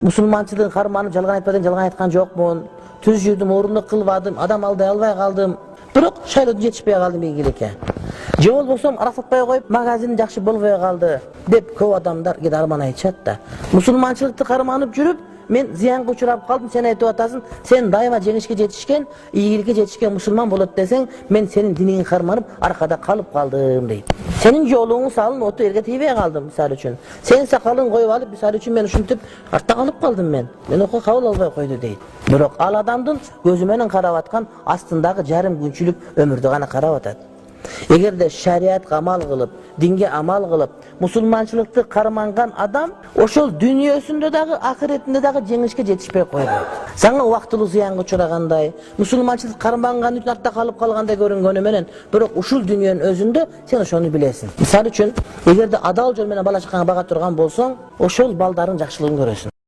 Musulmançılığın karmanı жалган айтпадым, жалган айткан жокмун. Түз жүрдүм, орунду кылбадым, адам алдай албай калдым. Бирок шайлоодо жетишпей калдым ийгиликке. Же болбосо ара сатпай коюп, магазин жакшы болбой калды деп көп адамдар кээ арман айтышат да. Мусулманчылыкты карманып жүрүп, мен зыянга учурап калдым, сен айтып атасың, сен дайыма жеңишке жетишкен, ийгиликке жетишкен мусулман болот десең, мен сенин диниңди карманып аркада калып калдым дейт. Senin yolunu salın otu erge tiybe kaldım misal üçün. Senin sakalın koyup alıp misal üçün ben uşuntup artta kalıp kaldım ben. Ben oku kabul albay koydu deyit. Biroq al adamdın gözümenin karap atkan astındağı jarım günçülük ömürdü gana karap atat. Eğer de şeriat amal kılıp, dinge amal kılıp, musulmançılıkты karmangan adam oşol dünyasında dağı, ahiretinde dağı jеңишке жетишпей koydu. Sana vaktulu ziyanga uçuraganday, musulmançılık karmangan üçün artta kalıp kalganda görüngönü menen, biroq uşul dünyanın özünde sen oşonu bilesin. Misal üçün, eğer de adal jol menen bala çakana baga turgan bolsoň, oşol baldarın jakşılыгын көрөsүň.